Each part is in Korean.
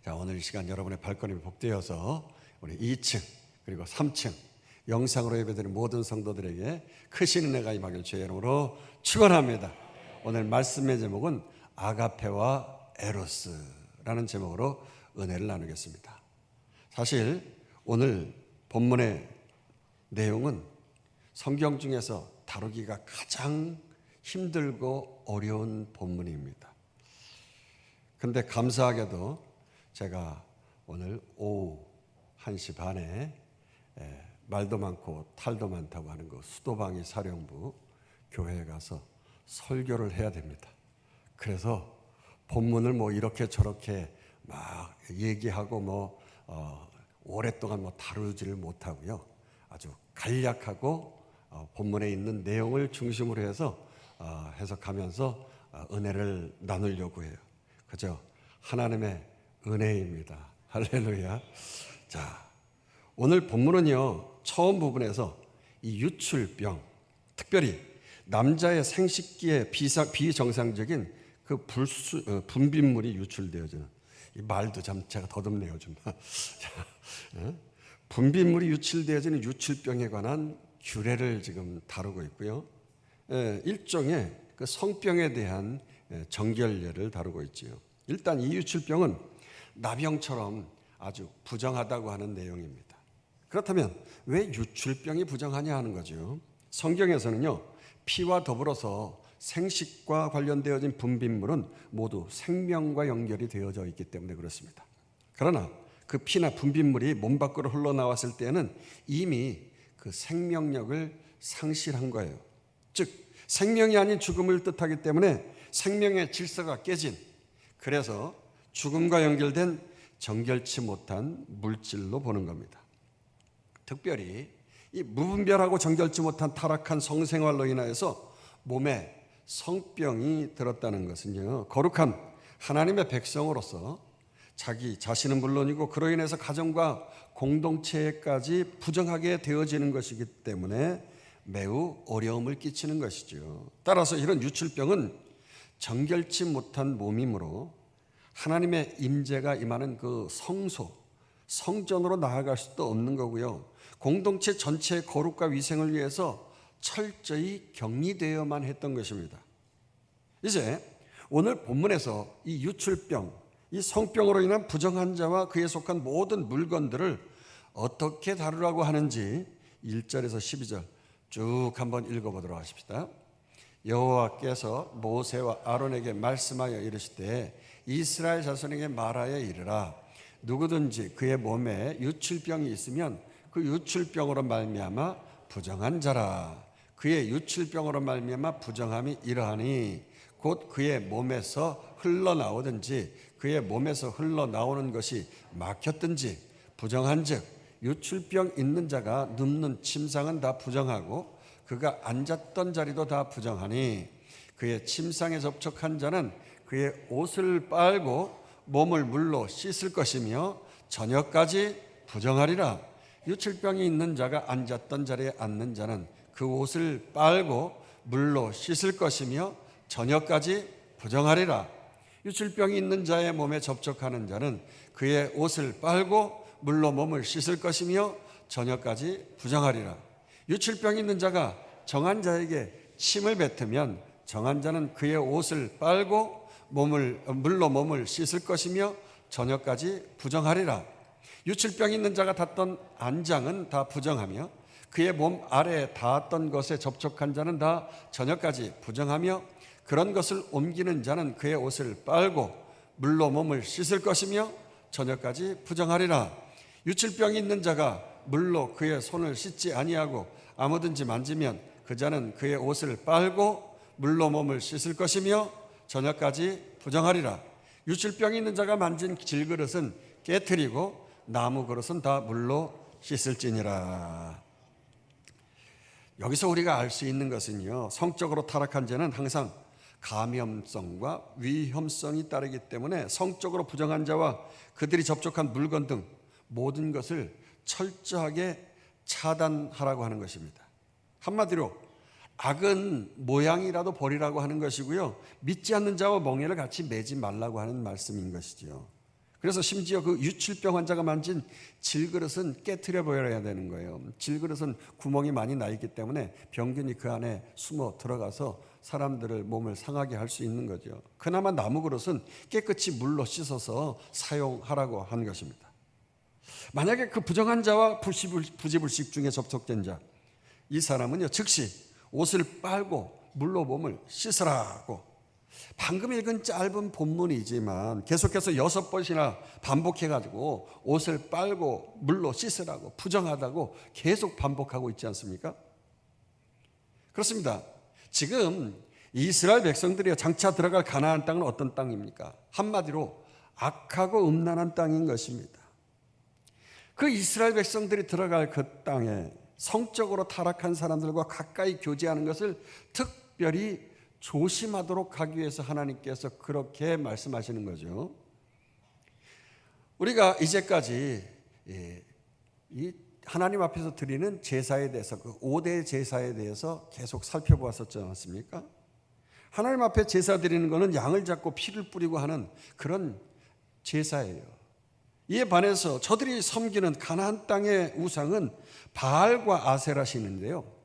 자, 오늘 이 시간 여러분의 발걸음이 복되어서 우리 2층 그리고 3층 영상으로 예배드리는 모든 성도들에게 크신 은혜가 임하길 주의 이름으로 축원합니다. 오늘 말씀의 제목은 아가페와 에로스라는 제목으로 은혜를 나누겠습니다. 사실 오늘 본문의 내용은 성경 중에서 다루기가 가장 힘들고 어려운 본문입니다. 그런데 감사하게도 제가 오늘 오후 1시 반에 말도 많고 탈도 많다고 하는 그 수도방위 사령부 교회에 가서 설교를 해야 됩니다. 그래서 본문을 뭐 이렇게 저렇게 막 얘기하고 오랫동안 다루지를 못하고요. 아주 간략하고 본문에 있는 내용을 중심으로 해서 해석하면서 은혜를 나누려고 해요. 그죠? 하나님의 은혜입니다. 할렐루야. 자, 오늘 본문은요, 처음 부분에서 이 유출병, 특별히 남자의 생식기에 비정상적인 그 분비물이 유출되어지는, 이 말도 참 제가 더듬네요, 좀. 분비물이 유출되어지는 유출병에 관한 규례를 지금 다루고 있고요. 일종의 그 성병에 대한 정결례를 다루고 있지요. 일단 이 유출병은 나병처럼 아주 부정하다고 하는 내용입니다. 그렇다면 왜 유출병이 부정하냐 하는 거죠. 성경에서는요, 피와 더불어서 생식과 관련되어진 분비물은 모두 생명과 연결이 되어져 있기 때문에 그렇습니다. 그러나 그 피나 분비물이 몸 밖으로 흘러나왔을 때는 이미 그 생명력을 상실한 거예요. 즉 생명이 아닌 죽음을 뜻하기 때문에 생명의 질서가 깨진, 그래서 죽음과 연결된 정결치 못한 물질로 보는 겁니다. 특별히 이 무분별하고 정결치 못한 타락한 성생활로 인하여서 몸에 성병이 들었다는 것은요, 거룩한 하나님의 백성으로서 자기 자신은 물론이고 그로 인해서 가정과 공동체까지 부정하게 되어지는 것이기 때문에 매우 어려움을 끼치는 것이죠. 따라서 이런 유출병은 정결치 못한 몸이므로 하나님의 임재가 임하는 그 성소, 성전으로 나아갈 수도 없는 거고요. 공동체 전체의 거룩과 위생을 위해서 철저히 격리되어야만 했던 것입니다. 이제 오늘 본문에서 이 유출병, 이 성병으로 인한 부정환자와 그에 속한 모든 물건들을 어떻게 다루라고 하는지 1절에서 12절 쭉 한번 읽어보도록 하십시다. 여호와께서 모세와 아론에게 말씀하여 이르시되 이스라엘 자손에게 말하여 이르라. 누구든지 그의 몸에 유출병이 있으면 그 유출병으로 말미암아 부정한 자라. 그의 유출병으로 말미암아 부정함이 이러하니 곧 그의 몸에서 흘러나오든지 그의 몸에서 흘러나오는 것이 막혔든지 부정한즉 유출병 있는 자가 눕는 침상은 다 부정하고 그가 앉았던 자리도 다 부정하니 그의 침상에 접촉한 자는 그의 옷을 빨고 몸을 물로 씻을 것이며 저녁까지 부정하리라. 유출병이 있는 자가 앉았던 자리에 앉는 자는 그 옷을 빨고 물로 씻을 것이며 저녁까지 부정하리라. 유출병이 있는 자의 몸에 접촉하는 자는 그의 옷을 빨고 물로 몸을 씻을 것이며 저녁까지 부정하리라. 유출병이 있는 자가 정한 자에게 침을 뱉으면 정한 자는 그의 옷을 빨고 물로 몸을 씻을 것이며 저녁까지 부정하리라. 유출병이 있는 자가 닿던 안장은 다 부정하며 그의 몸 아래에 닿았던 것에 접촉한 자는 다 저녁까지 부정하며 그런 것을 옮기는 자는 그의 옷을 빨고 물로 몸을 씻을 것이며 저녁까지 부정하리라. 유출병이 있는 자가 물로 그의 손을 씻지 아니하고 아무든지 만지면 그 자는 그의 옷을 빨고 물로 몸을 씻을 것이며 저녁까지 부정하리라. 유출병이 있는 자가 만진 질그릇은 깨트리고 나무 그릇은 다 물로 씻을지니라. 여기서 우리가 알 수 있는 것은요, 성적으로 타락한 자는 항상 감염성과 위험성이 따르기 때문에 성적으로 부정한 자와 그들이 접촉한 물건 등 모든 것을 철저하게 차단하라고 하는 것입니다. 한마디로 악은 모양이라도 버리라고 하는 것이고요, 믿지 않는 자와 멍에를 같이 매지 말라고 하는 말씀인 것이죠. 그래서 심지어 그 유출병 환자가 만진 질그릇은 깨트려 버려야 되는 거예요. 질그릇은 구멍이 많이 나 있기 때문에 병균이 그 안에 숨어 들어가서 사람들을 몸을 상하게 할 수 있는 거죠. 그나마 나무 그릇은 깨끗이 물로 씻어서 사용하라고 한 것입니다. 만약에 그 부정한 자와 부지불식 중에 접촉된 자, 이 사람은요 즉시 옷을 빨고 물로 몸을 씻으라고, 방금 읽은 짧은 본문이지만 계속해서 6번이나 반복해가지고 옷을 빨고 물로 씻으라고, 부정하다고 계속 반복하고 있지 않습니까? 그렇습니다. 지금 이스라엘 백성들이 장차 들어갈 가나안 땅은 어떤 땅입니까? 한마디로 악하고 음란한 땅인 것입니다. 그 이스라엘 백성들이 들어갈 그 땅에 성적으로 타락한 사람들과 가까이 교제하는 것을 특별히 조심하도록 하기 위해서 하나님께서 그렇게 말씀하시는 거죠. 우리가 이제까지 이 하나님 앞에서 드리는 제사에 대해서, 그 5대 제사에 대해서 계속 살펴보았었지 않습니까? 하나님 앞에 제사 드리는 것은 양을 잡고 피를 뿌리고 하는 그런 제사예요. 이에 반해서 저들이 섬기는 가나안 땅의 우상은 바알과 아세라 신인데요,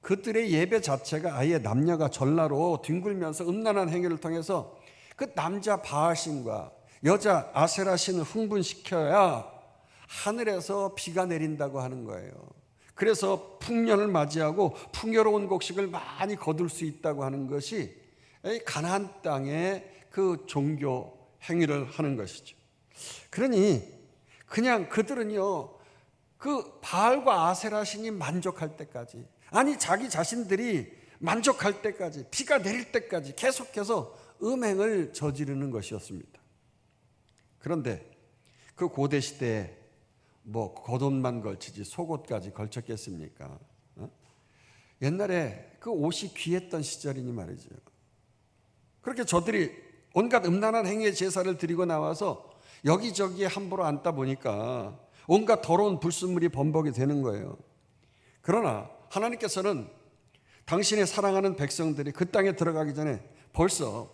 그들의 예배 자체가 아예 남녀가 전라로 뒹굴면서 음란한 행위를 통해서 그 남자 바알신과 여자 아세라 신을 흥분시켜야 하늘에서 비가 내린다고 하는 거예요. 그래서 풍년을 맞이하고 풍요로운 곡식을 많이 거둘 수 있다고 하는 것이 가나안 땅의 그 종교 행위를 하는 것이죠. 그러니 그냥 그들은요 그 바알과 아세라 신이 만족할 때까지, 아니 자기 자신들이 만족할 때까지, 비가 내릴 때까지 계속해서 음행을 저지르는 것이었습니다. 그런데 그 고대 시대에 뭐 겉옷만 걸치지 속옷까지 걸쳤겠습니까? 옛날에 그 옷이 귀했던 시절이니 말이죠. 그렇게 저들이 온갖 음란한 행위의 제사를 드리고 나와서 여기저기에 함부로 앉다 보니까 온갖 더러운 불순물이 범벅이 되는 거예요. 그러나 하나님께서는 당신의 사랑하는 백성들이 그 땅에 들어가기 전에 벌써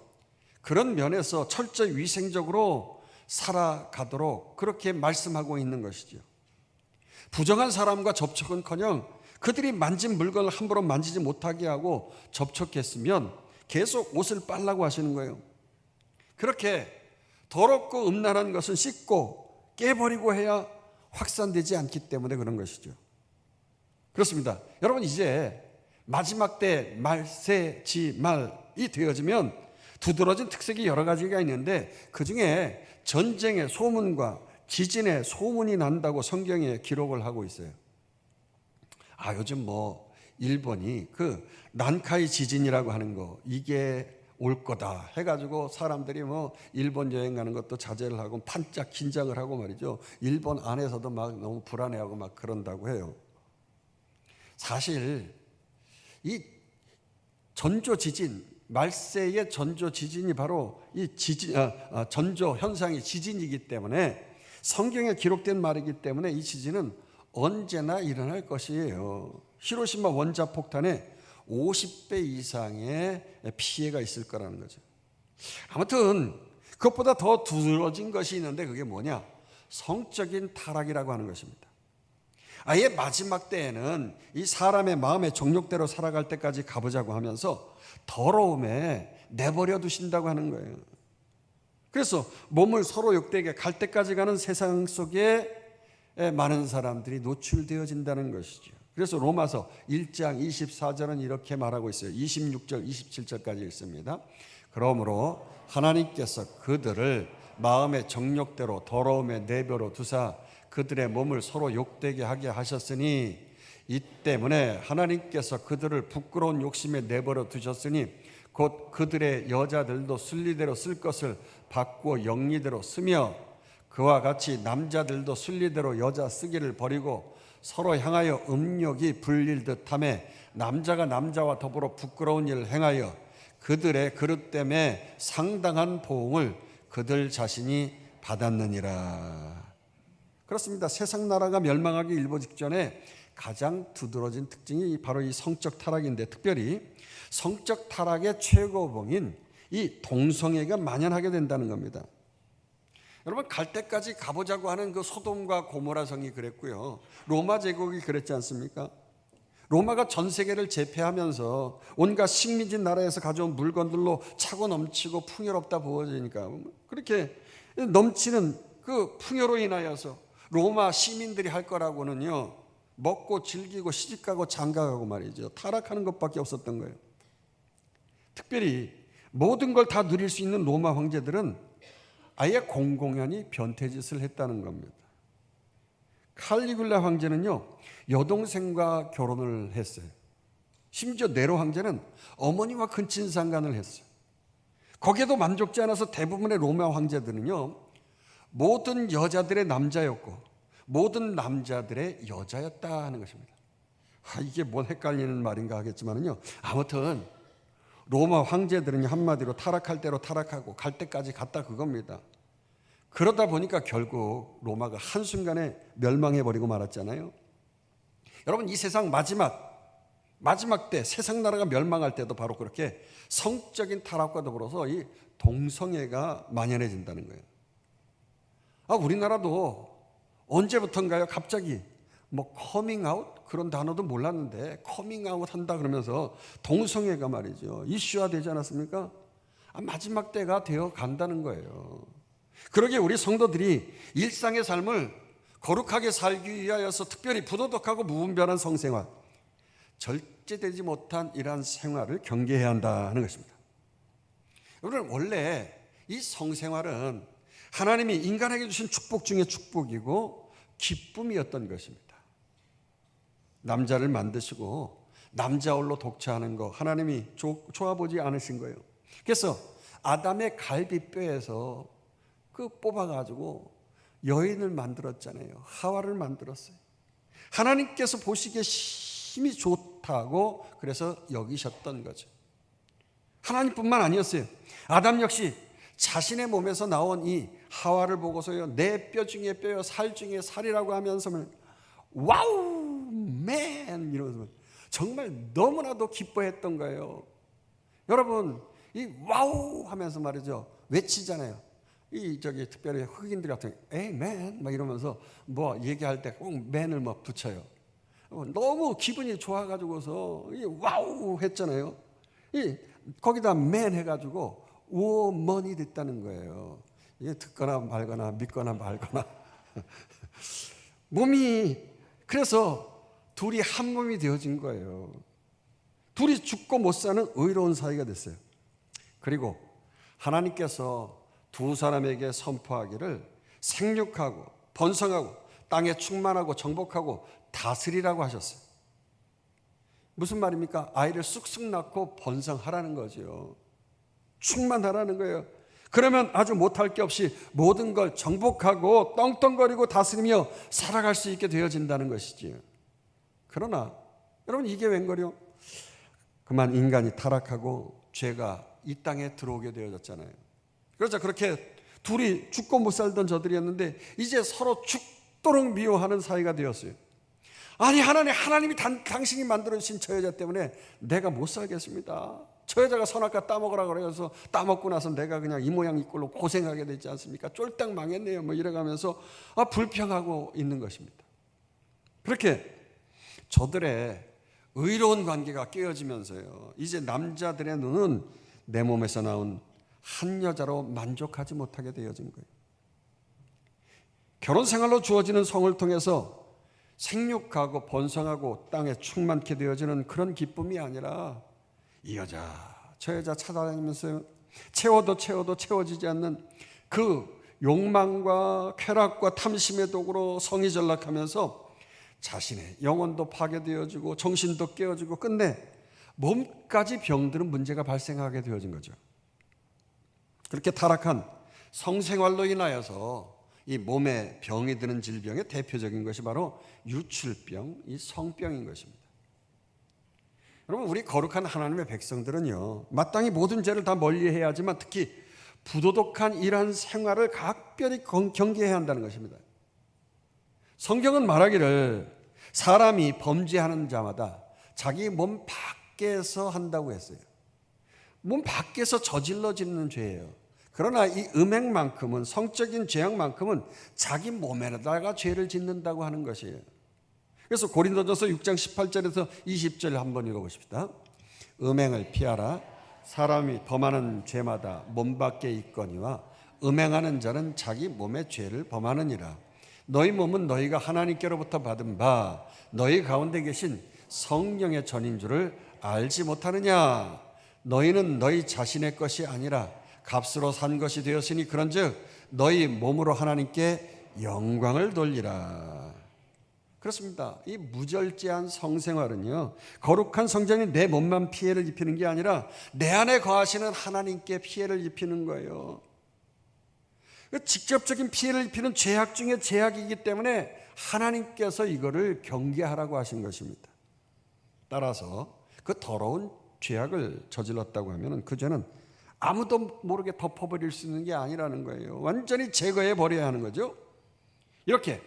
그런 면에서 철저히 위생적으로 살아가도록 그렇게 말씀하고 있는 것이죠. 부정한 사람과 접촉은커녕 그들이 만진 물건을 함부로 만지지 못하게 하고 접촉했으면 계속 옷을 빨라고 하시는 거예요. 그렇게 더럽고 음란한 것은 씻고 깨버리고 해야 확산되지 않기 때문에 그런 것이죠. 그렇습니다. 여러분, 이제 마지막 때 말세지 말이 되어지면 두드러진 특색이 여러 가지가 있는데 그 중에 전쟁의 소문과 지진의 소문이 난다고 성경에 기록을 하고 있어요. 요즘 뭐 일본이 그 난카이 지진이라고 하는 거, 이게 올 거다 해가지고 사람들이 뭐 일본 여행 가는 것도 자제를 하고 반짝 긴장을 하고 말이죠. 일본 안에서도 막 너무 불안해하고 막 그런다고 해요. 사실 이 전조 지진, 말세의 전조 지진이 바로 이 전조 현상이 지진이기 때문에, 성경에 기록된 말이기 때문에 이 지진은 언제나 일어날 것이에요. 히로시마 원자폭탄에 50배 이상의 피해가 있을 거라는 거죠. 아무튼 그것보다 더 두드러진 것이 있는데 그게 뭐냐? 성적인 타락이라고 하는 것입니다. 아예 마지막 때에는 이 사람의 마음의 정욕대로 살아갈 때까지 가보자고 하면서 더러움에 내버려 두신다고 하는 거예요. 그래서 몸을 서로 욕되게 갈 때까지 가는 세상 속에 많은 사람들이 노출되어진다는 것이죠. 그래서 로마서 1장 24절은 이렇게 말하고 있어요. 26절 27절까지 읽습니다. 그러므로 하나님께서 그들을 마음의 정욕대로 더러움에 내버려 두사 그들의 몸을 서로 욕되게 하게 하셨으니, 이 때문에 하나님께서 그들을 부끄러운 욕심에 내버려 두셨으니 곧 그들의 여자들도 순리대로 쓸 것을 받고 영리대로 쓰며, 그와 같이 남자들도 순리대로 여자 쓰기를 버리고 서로 향하여 음욕이 불릴 듯하며 남자가 남자와 더불어 부끄러운 일을 행하여 그들의 그릇됨에 상당한 보응을 그들 자신이 받았느니라. 그렇습니다. 세상 나라가 멸망하기 일보 직전에 가장 두드러진 특징이 바로 이 성적 타락인데, 특별히 성적 타락의 최고봉인 이 동성애가 만연하게 된다는 겁니다. 여러분, 갈 때까지 가보자고 하는 그 소돔과 고모라 성이 그랬고요, 로마 제국이 그랬지 않습니까? 로마가 전 세계를 제패하면서 온갖 식민지 나라에서 가져온 물건들로 차고 넘치고 풍요롭다 보여지니까 그렇게 넘치는 그 풍요로 인하여서 로마 시민들이 할 거라고는요, 먹고 즐기고 시집가고 장가가고 말이죠, 타락하는 것밖에 없었던 거예요. 특별히 모든 걸 다 누릴 수 있는 로마 황제들은 아예 공공연히 변태짓을 했다는 겁니다. 칼리굴라 황제는요, 여동생과 결혼을 했어요. 심지어 네로 황제는 어머니와 근친상간을 했어요. 거기에도 만족지 않아서 대부분의 로마 황제들은요, 모든 여자들의 남자였고 모든 남자들의 여자였다 하는 것입니다. 이게 뭔 헷갈리는 말인가 하겠지만요, 아무튼 로마 황제들은 한마디로 타락할 대로 타락하고 갈 때까지 갔다 그겁니다. 그러다 보니까 결국 로마가 한순간에 멸망해버리고 말았잖아요. 여러분, 이 세상 마지막 때, 세상 나라가 멸망할 때도 바로 그렇게 성적인 타락과 더불어서 이 동성애가 만연해진다는 거예요. 우리나라도 언제부턴가요, 갑자기 커밍아웃 그런 단어도 몰랐는데 커밍아웃 한다 그러면서 동성애가 말이죠, 이슈화 되지 않았습니까? 마지막 때가 되어 간다는 거예요. 그러기에 우리 성도들이 일상의 삶을 거룩하게 살기 위하여서 특별히 부도덕하고 무분별한 성생활, 절제되지 못한 이러한 생활을 경계해야 한다는 것입니다. 여러분, 원래 이 성생활은 하나님이 인간에게 주신 축복 중에 축복이고 기쁨이었던 것입니다. 남자를 만드시고 남자 홀로 독차하는 거 하나님이 좋아보지 않으신 거예요. 그래서 아담의 갈비뼈에서 뽑아가지고 여인을 만들었잖아요. 하와를 만들었어요. 하나님께서 보시기에 힘이 좋다고 그래서 여기셨던 거죠. 하나님뿐만 아니었어요. 아담 역시 자신의 몸에서 나온 이 하와를 보고서요, 내 뼈 중에 뼈요, 살 중에 살이라고 하면서 와우 맨 이러면서 정말 너무나도 기뻐했던 거예요. 여러분, 이 와우 하면서 말이죠, 외치잖아요. 특별히 흑인들 같은 에이맨 막 이러면서 얘기할 때 꼭 맨을 붙여요. 너무 기분이 좋아가지고서 와우 했잖아요. 거기다 맨 해가지고 우먼이 됐다는 거예요. 이게 듣거나 말거나 믿거나 말거나 몸이, 그래서 둘이 한 몸이 되어진 거예요. 둘이 죽고 못 사는 의로운 사이가 됐어요. 그리고 하나님께서 두 사람에게 선포하기를 생육하고 번성하고 땅에 충만하고 정복하고 다스리라고 하셨어요. 무슨 말입니까? 아이를 쑥쑥 낳고 번성하라는 거죠. 충만하라는 거예요. 그러면 아주 못할 게 없이 모든 걸 정복하고 떵떵거리고 다스리며 살아갈 수 있게 되어진다는 것이지요. 그러나 여러분, 이게 웬걸요? 그만 인간이 타락하고 죄가 이 땅에 들어오게 되어졌잖아요. 그렇죠. 그렇게 둘이 죽고 못 살던 저들이었는데 이제 서로 죽도록 미워하는 사이가 되었어요. 아니, 하나님이 당신이 만들어주신 저 여자 때문에 내가 못 살겠습니다. 저 여자가 선악과 따먹으라 그래서 따먹고 나서 내가 그냥 이 모양 이 꼴로 고생하게 되지 않습니까? 쫄딱 망했네요. 이래가면서 불평하고 있는 것입니다. 그렇게 저들의 의로운 관계가 깨어지면서요, 이제 남자들의 눈은 내 몸에서 나온 한 여자로 만족하지 못하게 되어진 거예요. 결혼 생활로 주어지는 성을 통해서 생육하고 번성하고 땅에 충만케 되어지는 그런 기쁨이 아니라 이 여자 저 여자 찾아다니면서 채워도 채워지지 않는 그 욕망과 쾌락과 탐심의 도구로 성이 전락하면서 자신의 영혼도 파괴되어지고 정신도 깨어지고 끝내 몸까지 병드는 문제가 발생하게 되어진 거죠. 그렇게 타락한 성생활로 인하여서 이 몸에 병이 드는 질병의 대표적인 것이 바로 유출병, 이 성병인 것입니다. 여러분, 우리 거룩한 하나님의 백성들은요, 마땅히 모든 죄를 다 멀리해야 하지만 특히 부도덕한 이러한 생활을 각별히 경계해야 한다는 것입니다. 성경은 말하기를 사람이 범죄하는 자마다 자기 몸 밖에서 한다고 했어요. 몸 밖에서 저질러지는 죄예요. 그러나 이 음행만큼은, 성적인 죄악만큼은 자기 몸에다가 죄를 짓는다고 하는 것이에요. 그래서 고린도전서 6장 18절에서 20절 한번 읽어보십시다. 음행을 피하라. 사람이 범하는 죄마다 몸 밖에 있거니와 음행하는 자는 자기 몸의 죄를 범하느니라. 너희 몸은 너희가 하나님께로부터 받은 바 너희 가운데 계신 성령의 전인 줄을 알지 못하느냐. 너희는 너희 자신의 것이 아니라 값으로 산 것이 되었으니 그런즉 너희 몸으로 하나님께 영광을 돌리라. 그렇습니다. 이 무절제한 성생활은요, 거룩한 성전이 내 몸만 피해를 입히는 게 아니라 내 안에 거하시는 하나님께 피해를 입히는 거예요. 직접적인 피해를 입히는 죄악 중에 죄악이기 때문에 하나님께서 이거를 경계하라고 하신 것입니다. 따라서 그 더러운 죄악을 저질렀다고 하면 그 죄는 아무도 모르게 덮어버릴 수 있는 게 아니라는 거예요. 완전히 제거해 버려야 하는 거죠. 이렇게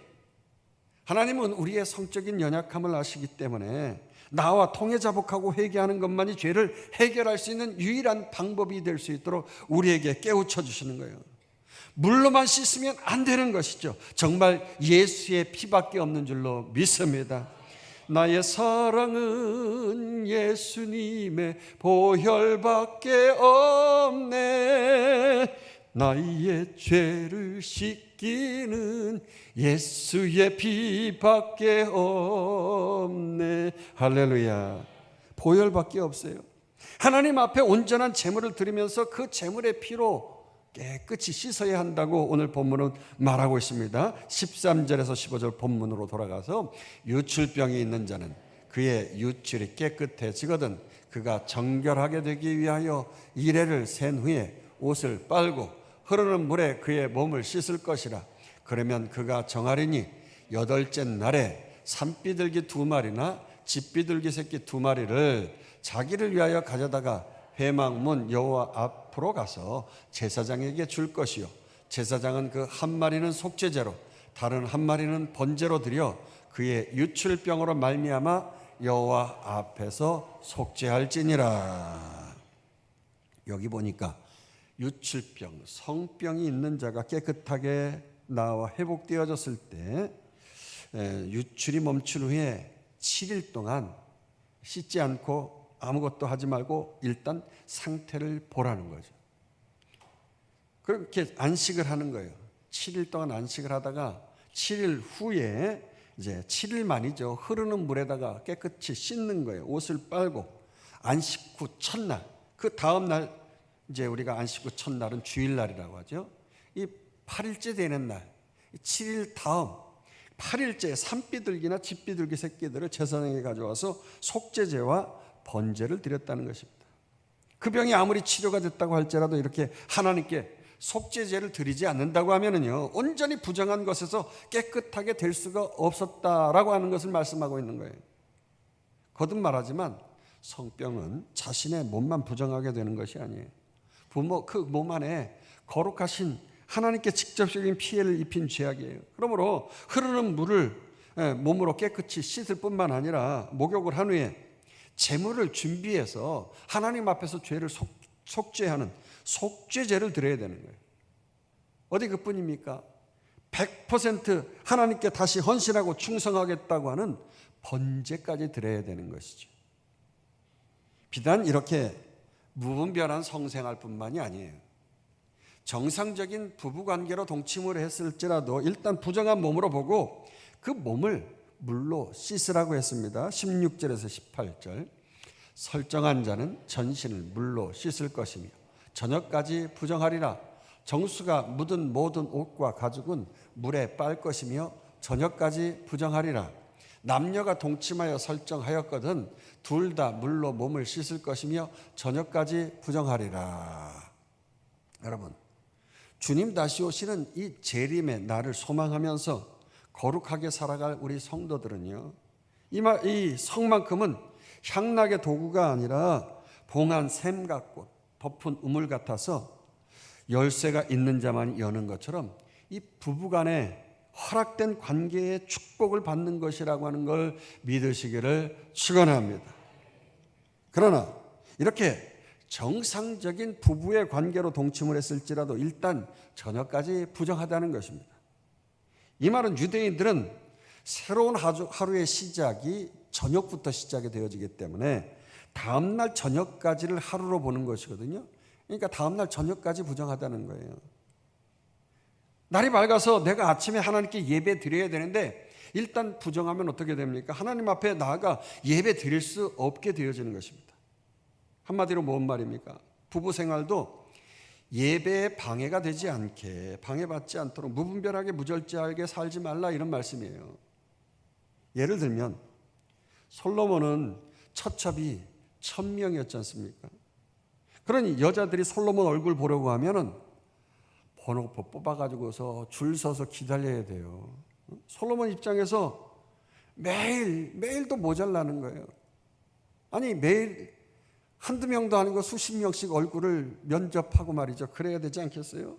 하나님은 우리의 성적인 연약함을 아시기 때문에 나와 통해자복하고 회개하는 것만이 죄를 해결할 수 있는 유일한 방법이 될 수 있도록 우리에게 깨우쳐 주시는 거예요. 물로만 씻으면 안 되는 것이죠. 정말 예수의 피밖에 없는 줄로 믿습니다. 나의 사랑은 예수님의 보혈밖에 없네. 나의 죄를 씻기는 예수의 피밖에 없네. 할렐루야. 보혈밖에 없어요. 하나님 앞에 온전한 제물을 드리면서 그 제물의 피로 깨끗이 씻어야 한다고 오늘 본문은 말하고 있습니다. 13절에서 15절 본문으로 돌아가서 유출병이 있는 자는 그의 유출이 깨끗해지거든 그가 정결하게 되기 위하여 이레를 센 후에 옷을 빨고 흐르는 물에 그의 몸을 씻을 것이라. 그러면 그가 정하리니 8째 날에 산비둘기 2마리나 집비둘기 새끼 2마리를 자기를 위하여 가져다가 회막문 여호와 앞으로 가서 제사장에게 줄 것이요 제사장은 그 한 마리는 속죄제로 다른 한 마리는 번제로 드려 그의 유출병으로 말미암아 여호와 앞에서 속죄할지니라. 여기 보니까 유출병, 성병이 있는 자가 깨끗하게 나와 회복되어졌을 때 유출이 멈춘 후에 7일 동안 씻지 않고 아무것도 하지 말고 일단 상태를 보라는 거죠. 그렇게 안식을 하는 거예요. 7일 동안 안식을 하다가 7일 후에 이제 7일 만이죠. 흐르는 물에다가 깨끗이 씻는 거예요. 옷을 빨고 안식 후 첫날, 그 다음 날 이제 우리가 안식 후 첫날은 주일날이라고 하죠. 이 8일째 되는 날, 7일 다음 8일째 산비둘기나 집비둘기 새끼들을 제사장에 가져와서 속죄제와 번제를 드렸다는 것입니다. 그 병이 아무리 치료가 됐다고 할지라도 이렇게 하나님께 속죄제를 드리지 않는다고 하면은요, 온전히 부정한 것에서 깨끗하게 될 수가 없었다라고 하는 것을 말씀하고 있는 거예요. 거듭 말하지만 성병은 자신의 몸만 부정하게 되는 것이 아니에요. 그 몸 안에 거룩하신 하나님께 직접적인 피해를 입힌 죄악이에요. 그러므로 흐르는 물을 몸으로 깨끗이 씻을 뿐만 아니라 목욕을 한 후에 제물을 준비해서 하나님 앞에서 죄를 속죄하는 속죄제를 드려야 되는 거예요. 어디 그뿐입니까? 100% 하나님께 다시 헌신하고 충성하겠다고 하는 번제까지 드려야 되는 것이죠. 비단 이렇게 무분별한 성생활 뿐만이 아니에요. 정상적인 부부관계로 동침을 했을지라도 일단 부정한 몸으로 보고 그 몸을 물로 씻으라고 했습니다. 16절에서 18절. 설정한 자는 전신을 물로 씻을 것이며 저녁까지 부정하리라. 정수가 묻은 모든 옷과 가죽은 물에 빨 것이며 저녁까지 부정하리라. 남녀가 동침하여 설정하였거든 둘 다 물로 몸을 씻을 것이며 저녁까지 부정하리라. 여러분, 주님 다시 오시는 이 재림의 날을 소망하면서 거룩하게 살아갈 우리 성도들은요, 이 성만큼은 향락의 도구가 아니라 봉한 샘 같고 덮은 우물 같아서 열쇠가 있는 자만 여는 것처럼 이 부부간에 허락된 관계의 축복을 받는 것이라고 하는 걸 믿으시기를 축원합니다. 그러나 이렇게 정상적인 부부의 관계로 동침을 했을지라도 일단 저녁까지 부정하다는 것입니다. 이 말은 유대인들은 새로운 하루의 시작이 저녁부터 시작이 되어지기 때문에 다음날 저녁까지를 하루로 보는 것이거든요. 그러니까 다음날 저녁까지 부정하다는 거예요. 날이 밝아서 내가 아침에 하나님께 예배 드려야 되는데 일단 부정하면 어떻게 됩니까? 하나님 앞에 나아가 예배 드릴 수 없게 되어지는 것입니다. 한마디로 뭔 말입니까? 부부 생활도 예배에 방해가 되지 않게, 방해받지 않도록 무분별하게 무절제하게 살지 말라, 이런 말씀이에요. 예를 들면 솔로몬은 처첩이 1000명이었지 않습니까? 그러니 여자들이 솔로몬 얼굴 보려고 하면은 번호표 뽑아가지고서 줄 서서 기다려야 돼요. 솔로몬 입장에서 매일도 모자라는 거예요. 아니 매일 한두 명도 아니고 수십 명씩 얼굴을 면접하고 말이죠. 그래야 되지 않겠어요?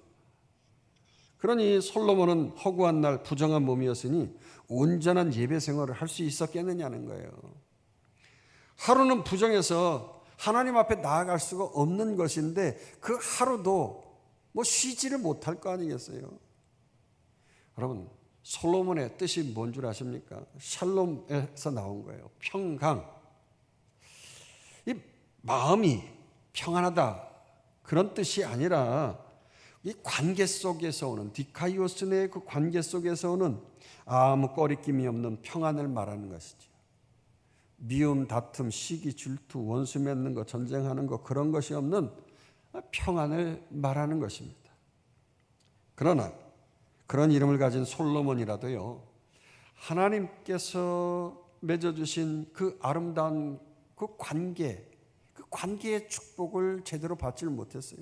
그러니 솔로몬은 허구한 날 부정한 몸이었으니 온전한 예배 생활을 할 수 있었겠느냐는 거예요. 하루는 부정해서 하나님 앞에 나아갈 수가 없는 것인데 그 하루도 쉬지를 못할 거 아니겠어요? 여러분, 솔로몬의 뜻이 뭔 줄 아십니까? 샬롬에서 나온 거예요. 평강. 이 마음이 평안하다, 그런 뜻이 아니라 이 관계 속에서 오는, 디카이오스네의 그 관계 속에서 오는 아무 꺼리낌이 없는 평안을 말하는 것이죠. 미움, 다툼, 시기, 질투, 원수 맺는 것, 전쟁하는 것, 그런 것이 없는 평안을 말하는 것입니다. 그러나 그런 이름을 가진 솔로몬이라도요, 하나님께서 맺어주신 그 아름다운 그 관계의 축복을 제대로 받지를 못했어요.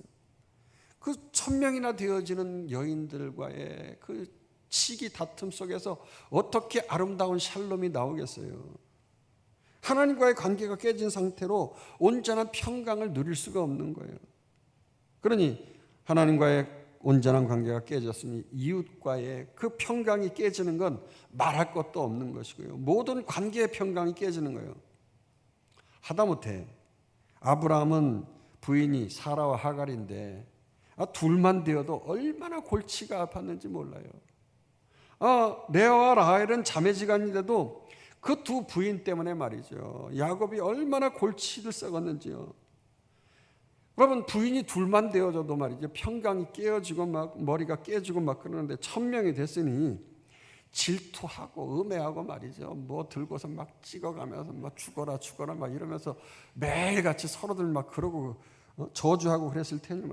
그 1000명이나 되어지는 여인들과의 그 시기 다툼 속에서 어떻게 아름다운 샬롬이 나오겠어요? 하나님과의 관계가 깨진 상태로 온전한 평강을 누릴 수가 없는 거예요. 그러니 하나님과의 온전한 관계가 깨졌으니 이웃과의 그 평강이 깨지는 건 말할 것도 없는 것이고요. 모든 관계의 평강이 깨지는 거예요. 하다못해 아브라함은 부인이 사라와 하갈인데 둘만 되어도 얼마나 골치가 아팠는지 몰라요. 레아와 라헬은 자매지간인데도 그 두 부인 때문에 말이죠. 야곱이 얼마나 골치를 썩었는지요. 여러분, 부인이 둘만 되어져도 말이죠, 평강이 깨어지고 막 머리가 깨지고 막 그러는데 1000명이 됐으니 질투하고 음해하고 말이죠. 들고서 막 찍어가면서 막 죽어라 막 이러면서 매일같이 서로들 막 그러고 저주하고 그랬을 테니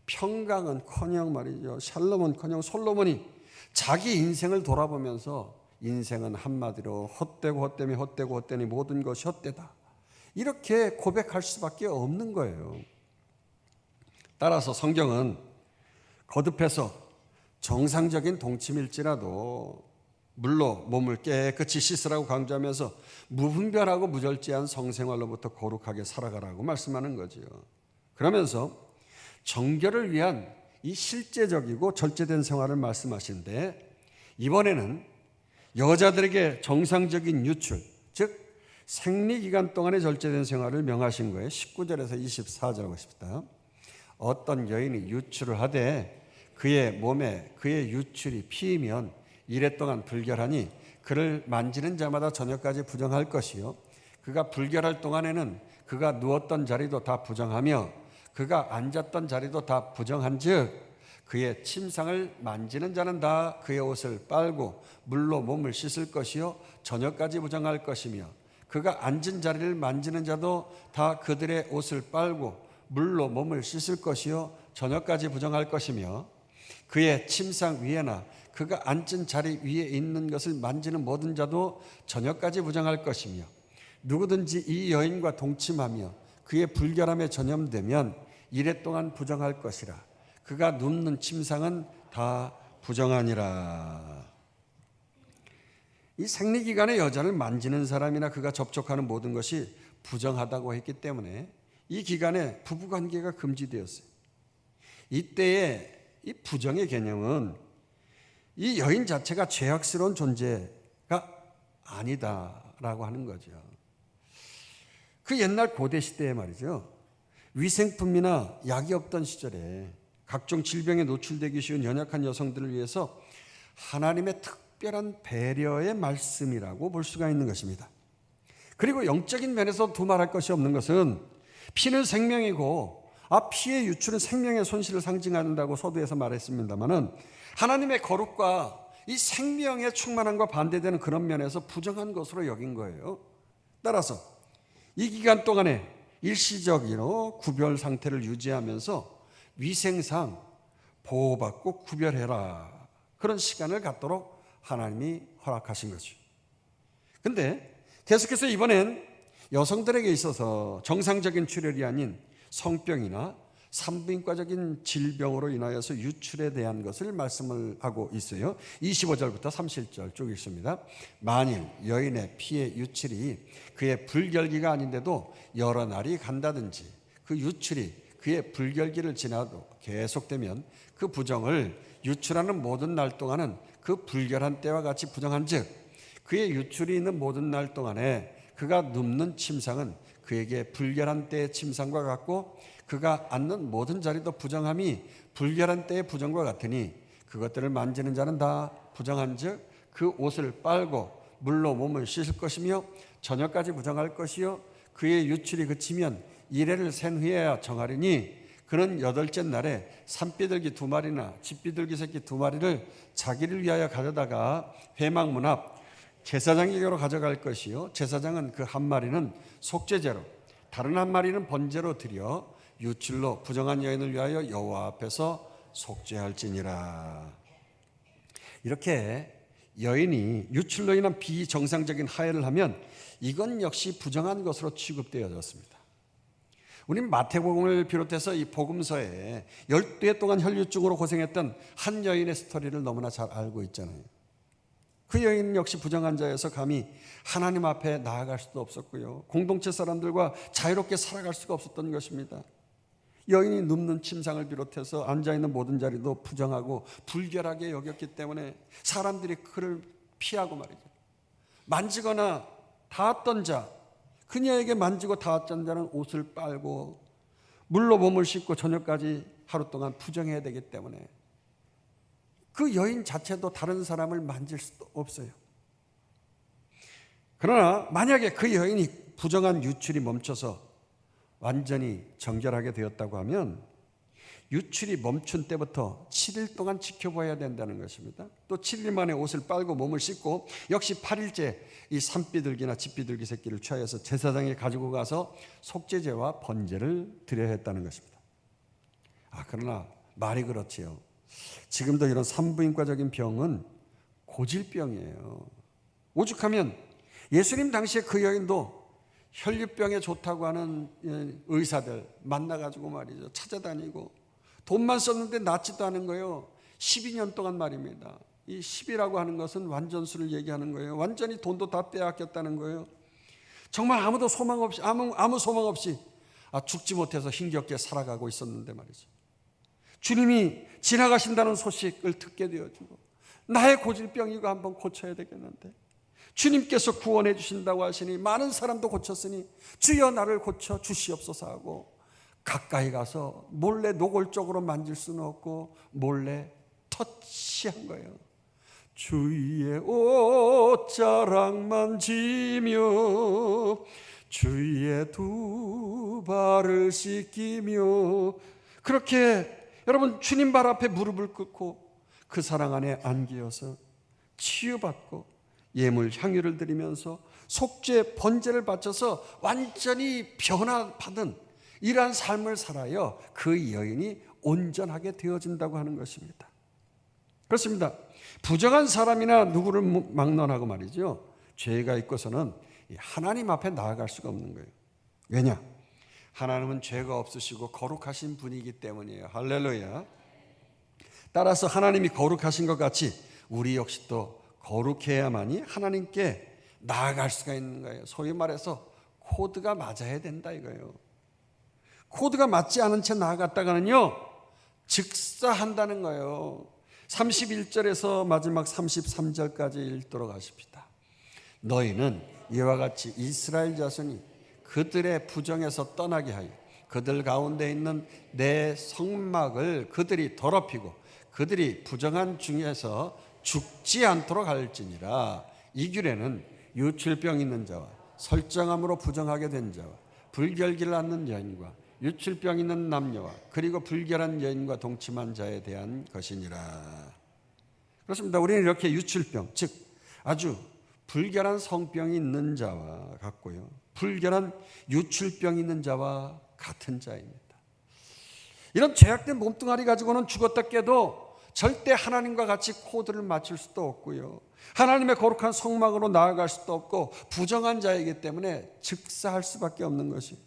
평강은커녕 말이죠, 샬롬은커녕 솔로몬이 자기 인생을 돌아보면서 인생은 한마디로 헛되니 모든 것이 헛되다, 이렇게 고백할 수밖에 없는 거예요. 따라서 성경은 거듭해서 정상적인 동침일지라도 물로 몸을 깨끗이 씻으라고 강조하면서 무분별하고 무절제한 성생활로부터 거룩하게 살아가라고 말씀하는 거지요. 그러면서 정결을 위한 이 실제적이고 절제된 생활을 말씀하시는데, 이번에는 여자들에게 정상적인 유출, 즉 생리기간 동안의 절제된 생활을 명하신 거예요. 19절에서 24절 보십시다. 어떤 여인이 유출을 하되 그의 몸에 그의 유출이 피이면 이래 동안 불결하니 그를 만지는 자마다 저녁까지 부정할 것이요, 그가 불결할 동안에는 그가 누웠던 자리도 다 부정하며 그가 앉았던 자리도 다 부정한즉 그의 침상을 만지는 자는 다 그의 옷을 빨고 물로 몸을 씻을 것이요 저녁까지 부정할 것이며 그가 앉은 자리를 만지는 자도 다 그들의 옷을 빨고 물로 몸을 씻을 것이요 저녁까지 부정할 것이며 그의 침상 위에나 그가 앉은 자리 위에 있는 것을 만지는 모든 자도 저녁까지 부정할 것이며 누구든지 이 여인과 동침하며 그의 불결함에 전염되면 이래 동안 부정할 것이라. 그가 눕는 침상은 다 부정하니라. 이 생리기간에 여자를 만지는 사람이나 그가 접촉하는 모든 것이 부정하다고 했기 때문에 이 기간에 부부관계가 금지되었어요. 이때의 이 부정의 개념은 이 여인 자체가 죄악스러운 존재가 아니다라고 하는 거죠. 그 옛날 고대 시대에 말이죠, 위생품이나 약이 없던 시절에 각종 질병에 노출되기 쉬운 연약한 여성들을 위해서 하나님의 특별한 배려의 말씀이라고 볼 수가 있는 것입니다. 그리고 영적인 면에서 두말할 것이 없는 것은 피는 생명이고 피의 유출은 생명의 손실을 상징한다고 서두에서 말했습니다마는 하나님의 거룩과 이 생명의 충만함과 반대되는 그런 면에서 부정한 것으로 여긴 거예요. 따라서 이 기간 동안에 일시적으로 구별 상태를 유지하면서 위생상 보호받고 구별해라, 그런 시간을 갖도록 하나님이 허락하신 거죠. 근데 계속해서 이번엔 여성들에게 있어서 정상적인 출혈이 아닌 성병이나 산부인과적인 질병으로 인하여서 유출에 대한 것을 말씀을 하고 있어요. 25절부터 30절 쭉 읽습니다. 만일 여인의 피의 유출이 그의 불결기가 아닌데도 여러 날이 간다든지 그 유출이 그의 불결기를 지나도 계속되면 그 부정을 유출하는 모든 날 동안은 그 불결한 때와 같이 부정한즉 그의 유출이 있는 모든 날 동안에 그가 눕는 침상은 그에게 불결한 때의 침상과 같고 그가 앉는 모든 자리도 부정함이 불결한 때의 부정과 같으니 그것들을 만지는 자는 다 부정한즉 그 옷을 빨고 물로 몸을 씻을 것이며 저녁까지 부정할 것이요 그의 유출이 그치면 이래를 센 후에야 정하리니 그는 8째 날에 산비둘기 2마리나 집비둘기 새끼 2마리를 자기를 위하여 가져다가 회막문 앞 제사장에게로 가져갈 것이요 제사장은 그 1마리는 속죄제로 다른 1마리는 번제로 드려 유출로 부정한 여인을 위하여 여호와 앞에서 속죄할지니라. 이렇게 여인이 유출로 인한 비정상적인 하해를 하면 이건 역시 부정한 것으로 취급되어졌습니다. 우린 마태복음을 비롯해서 이 복음서에 12해 동안 혈류증으로 고생했던 한 여인의 스토리를 너무나 잘 알고 있잖아요. 그 여인 역시 부정한 자여서 감히 하나님 앞에 나아갈 수도 없었고요. 공동체 사람들과 자유롭게 살아갈 수가 없었던 것입니다. 여인이 눕는 침상을 비롯해서 앉아있는 모든 자리도 부정하고 불결하게 여겼기 때문에 사람들이 그를 피하고 말이죠. 만지거나 닿았던 자, 그녀에게 만지고 닿았던 자는 옷을 빨고 물로 몸을 씻고 저녁까지 하루 동안 부정해야 되기 때문에 그 여인 자체도 다른 사람을 만질 수도 없어요. 그러나 만약에 그 여인이 부정한 유출이 멈춰서 완전히 정결하게 되었다고 하면 유출이 멈춘 때부터 7일 동안 지켜봐야 된다는 것입니다. 또 7일 만에 옷을 빨고 몸을 씻고 역시 8일째 이 산비둘기나 집비둘기 새끼를 취하여서 제사장에 가지고 가서 속죄제와 번제를 드려야 했다는 것입니다. 그러나 말이 그렇지요. 지금도 이런 산부인과적인 병은 고질병이에요. 오죽하면 예수님 당시에 그 여인도 혈류병에 좋다고 하는 의사들 만나가지고 말이죠. 찾아다니고 돈만 썼는데 낫지도 않은 거예요. 12년 동안 말입니다. 이 10이라고 하는 것은 완전수를 얘기하는 거예요. 완전히 돈도 다 빼앗겼다는 거예요. 정말 아무도 소망 없이 아무 소망 없이 죽지 못해서 힘겹게 살아가고 있었는데 말이죠. 주님이 지나가신다는 소식을 듣게 되어지고 나의 고질병 이거 한번 고쳐야 되겠는데 주님께서 구원해 주신다고 하시니 많은 사람도 고쳤으니 주여 나를 고쳐 주시옵소서 하고 가까이 가서 몰래 노골적으로 만질 수는 없고 몰래 터치한 거예요. 주의 옷자락 만지며 주의 두 발을 씻기며 그렇게 여러분 주님 발 앞에 무릎을 꿇고 그 사랑 안에 안기어서 치유받고 예물 향유를 드리면서 속죄 번제를 바쳐서 완전히 변화받은 이러한 삶을 살아요 그 여인이 온전하게 되어진다고 하는 것입니다. 그렇습니다. 부정한 사람이나 누구를 막론하고 말이죠 죄가 있고서는 하나님 앞에 나아갈 수가 없는 거예요. 왜냐? 하나님은 죄가 없으시고 거룩하신 분이기 때문이에요. 할렐루야. 따라서 하나님이 거룩하신 것 같이 우리 역시 또 거룩해야만이 하나님께 나아갈 수가 있는 거예요. 소위 말해서 코드가 맞아야 된다 이거예요. 코드가 맞지 않은 채 나아갔다가는요 즉사한다는 거예요. 31절에서 마지막 33절까지 읽도록 하십시다. 너희는 이와 같이 이스라엘 자손이 그들의 부정에서 떠나게 하여 그들 가운데 있는 내 성막을 그들이 더럽히고 그들이 부정한 중에서 죽지 않도록 할지니라. 이 규례는 유출병 있는 자와 설정함으로 부정하게 된 자와 불결기를 앓는 여인과 유출병 있는 남녀와 그리고 불결한 여인과 동침한 자에 대한 것이니라. 그렇습니다. 우리는 이렇게 유출병, 즉 아주 불결한 성병이 있는 자와 같고요, 불결한 유출병이 있는 자와 같은 자입니다. 이런 죄악된 몸뚱아리 가지고는 죽었다 깨도 절대 하나님과 같이 코드를 맞출 수도 없고요, 하나님의 거룩한 성막으로 나아갈 수도 없고 부정한 자이기 때문에 즉사할 수밖에 없는 것이,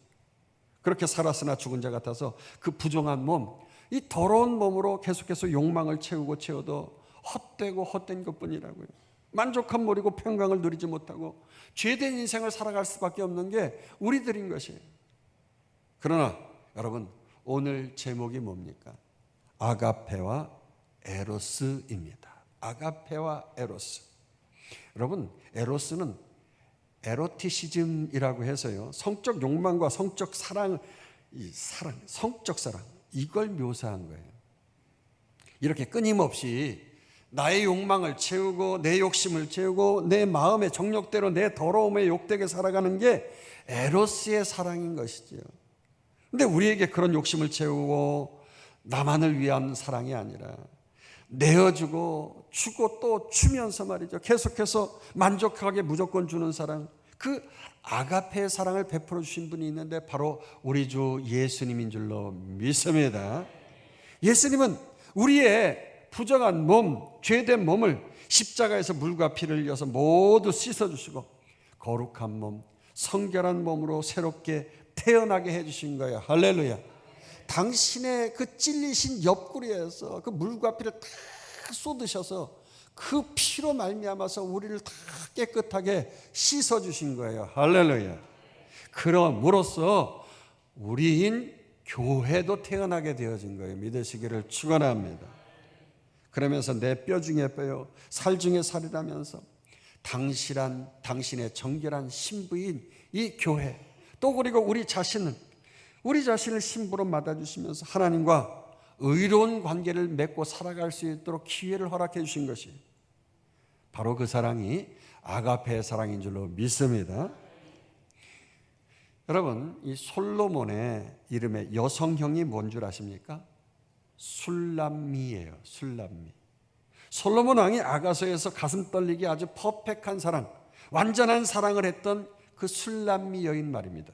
그렇게 살았으나 죽은 자 같아서 그 부정한 몸, 이 더러운 몸으로 계속해서 욕망을 채워도 헛되고 헛된 것뿐이라고요. 만족한 모르고 평강을 누리지 못하고 죄된 인생을 살아갈 수밖에 없는 게 우리들인 것이에요. 그러나 여러분, 오늘 제목이 뭡니까? 아가페와 에로스입니다. 아가페와 에로스. 여러분, 에로스는 에로티시즘이라고 해서요, 성적 욕망과 성적 사랑, 성적 사랑, 이걸 묘사한 거예요. 이렇게 끊임없이 나의 욕망을 채우고 내 욕심을 채우고 내 마음의 정욕대로 내 더러움에 욕되게 살아가는 게 에로스의 사랑인 것이지요. 근데 우리에게 그런 욕심을 채우고 나만을 위한 사랑이 아니라 내어주고 주고 또 주면서 말이죠, 계속해서 만족하게 무조건 주는 사랑, 그 아가페의 사랑을 베풀어 주신 분이 있는데 바로 우리 주 예수님인 줄로 믿습니다. 예수님은 우리의 부정한 몸, 죄된 몸을 십자가에서 물과 피를 흘려서 모두 씻어주시고 거룩한 몸, 성결한 몸으로 새롭게 태어나게 해주신 거예요. 할렐루야. 당신의 그 찔리신 옆구리에서 그 물과 피를 다 쏟으셔서 그 피로 말미암아서 우리를 다 깨끗하게 씻어주신 거예요. 할렐루야. 그럼으로써 우리인 교회도 태어나게 되어진 거예요. 믿으시기를 축원합니다. 그러면서 내 뼈 중에 뼈요, 살 중에 살이라면서 당신의 정결한 신부인 이 교회, 또 그리고 우리 자신을 신부로 맞아주시면서 하나님과 의로운 관계를 맺고 살아갈 수 있도록 기회를 허락해 주신 것이 바로 그 사랑이 아가페의 사랑인 줄로 믿습니다. 여러분, 이 솔로몬의 이름의 여성형이 뭔 줄 아십니까? 술람미예요. 술람미. 솔로몬 왕이 아가서에서 가슴 떨리게 아주 퍼펙트한 사랑, 완전한 사랑을 했던 그 술람미 여인 말입니다.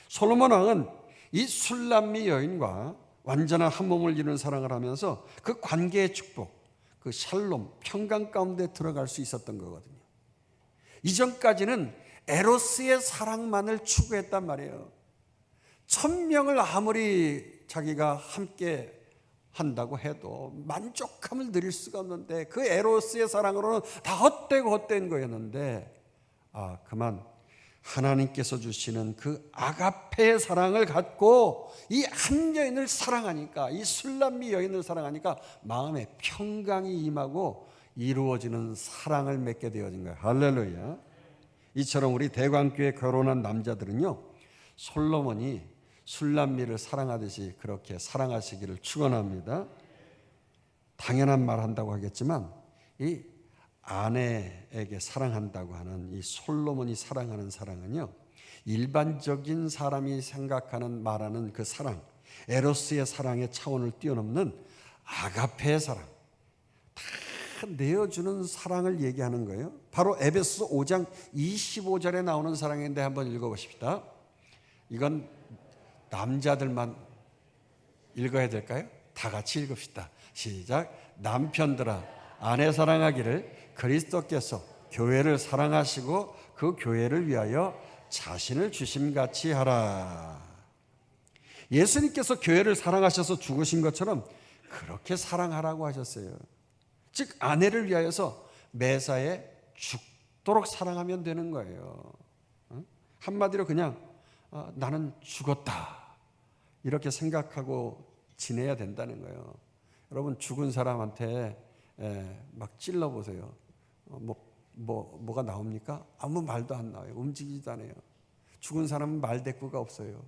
솔로몬 왕은 이 술람미 여인과 완전한 한 몸을 이루는 사랑을 하면서 그 관계의 축복, 그 샬롬, 평강 가운데 들어갈 수 있었던 거거든요. 이전까지는 에로스의 사랑만을 추구했단 말이에요. 1000명을 아무리 자기가 함께 한다고 해도 만족함을 누릴 수가 없는데 그 에로스의 사랑으로는 다 헛되고 헛된 거였는데, 그만 하나님께서 주시는 그 아가페의 사랑을 갖고 이 한 여인을 사랑하니까, 이 술람미 여인을 사랑하니까 마음에 평강이 임하고 이루어지는 사랑을 맺게 되어진 거예요. 할렐루야. 이처럼 우리 대광교회 결혼한 남자들은요, 솔로몬이 술람미를 사랑하듯이 그렇게 사랑하시기를 축원합니다. 당연한 말 한다고 하겠지만 이 아내에게 사랑한다고 하는 이 솔로몬이 사랑하는 사랑은요, 일반적인 사람이 생각하는 말하는 그 사랑, 에로스의 사랑의 차원을 뛰어넘는 아가페의 사랑, 다 내어주는 사랑을 얘기하는 거예요. 바로 에베소서 5장 25절에 나오는 사랑인데 한번 읽어보십시다. 이건 남자들만 읽어야 될까요? 다 같이 읽읍시다. 시작. 남편들아, 아내 사랑하기를 그리스도께서 교회를 사랑하시고 그 교회를 위하여 자신을 주심같이 하라. 예수님께서 교회를 사랑하셔서 죽으신 것처럼 그렇게 사랑하라고 하셨어요. 즉 아내를 위하여서 매사에 죽도록 사랑하면 되는 거예요. 한마디로 그냥 나는 죽었다 이렇게 생각하고 지내야 된다는 거예요. 여러분, 죽은 사람한테 막 찔러보세요. 뭐가 나옵니까? 아무 말도 안 나와요. 움직이지도 않아요. 죽은 사람은 말대꾸가 없어요.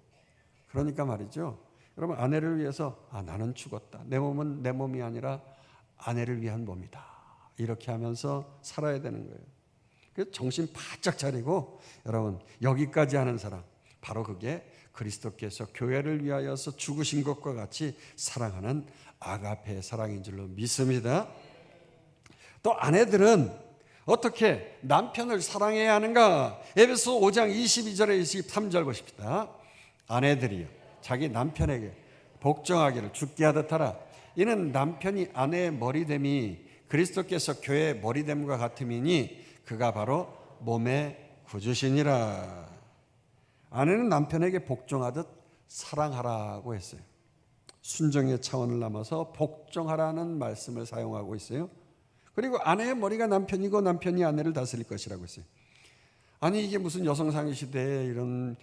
그러니까 말이죠. 여러분, 아내를 위해서 나는 죽었다. 내 몸은 내 몸이 아니라 아내를 위한 몸이다. 이렇게 하면서 살아야 되는 거예요. 그래서 정신 바짝 차리고 여러분, 여기까지 하는 사람, 바로 그게 그리스도께서 교회를 위하여서 죽으신 것과 같이 사랑하는 아가페의 사랑인 줄로 믿습니다. 또 아내들은 어떻게 남편을 사랑해야 하는가? 에베소 5장 22절에 23절 보십시다. 아내들이요, 자기 남편에게 복종하기를 죽게 하듯 하라. 이는 남편이 아내의 머리됨이 그리스도께서 교회의 머리됨과 같음이니 그가 바로 몸의 구주시니라. 아내는 남편에게 복종하듯 사랑하라고 했어요. 순종의 차원을 넘어서 복종하라는 말씀을 사용하고 있어요. 그리고 아내의 머리가 남편이고 남편이 아내를 다스릴 것이라고 했어요. 아니, 이게 무슨 여성상의 시대에 이런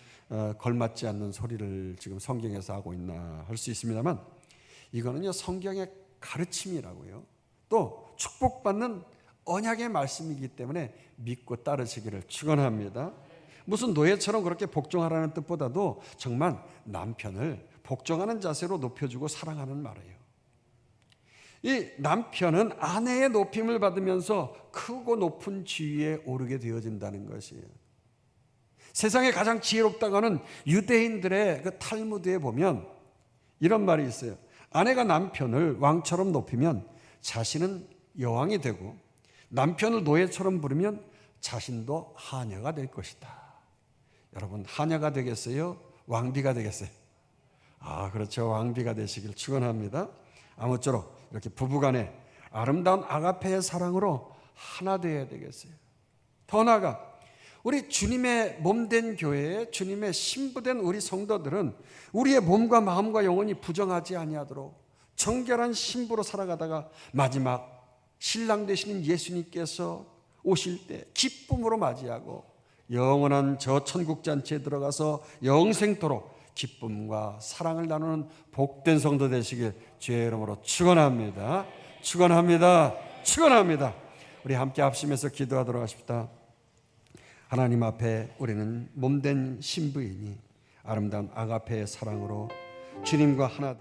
걸맞지 않는 소리를 지금 성경에서 하고 있나 할 수 있습니다만, 이거는요 성경의 가르침이라고요. 또 축복받는 언약의 말씀이기 때문에 믿고 따르시기를 축원합니다. 무슨 노예처럼 그렇게 복종하라는 뜻보다도 정말 남편을 복종하는 자세로 높여주고 사랑하는 말이에요. 이 남편은 아내의 높임을 받으면서 크고 높은 지위에 오르게 되어진다는 것이에요. 세상에 가장 지혜롭다고 하는 유대인들의 그 탈무드에 보면 이런 말이 있어요. 아내가 남편을 왕처럼 높이면 자신은 여왕이 되고, 남편을 노예처럼 부르면 자신도 하녀가 될 것이다. 여러분, 하녀가 되겠어요? 왕비가 되겠어요? 그렇죠. 왕비가 되시길 축원합니다. 아무쪼록 이렇게 부부간에 아름다운 아가페의 사랑으로 하나 되어야 되겠어요. 더 나아가 우리 주님의 몸된 교회에 주님의 신부된 우리 성도들은 우리의 몸과 마음과 영혼이 부정하지 아니하도록 정결한 신부로 살아가다가 마지막 신랑 되시는 예수님께서 오실 때 기쁨으로 맞이하고 영원한 저 천국잔치에 들어가서 영생토록 기쁨과 사랑을 나누는 복된 성도 되시길 주의 이름으로 축원합니다. 축원합니다. 축원합니다. 우리 함께 합심해서 기도하도록 하십시다. 하나님 앞에 우리는 몸된 신부이니 아름다운 아가페의 사랑으로 주님과 하나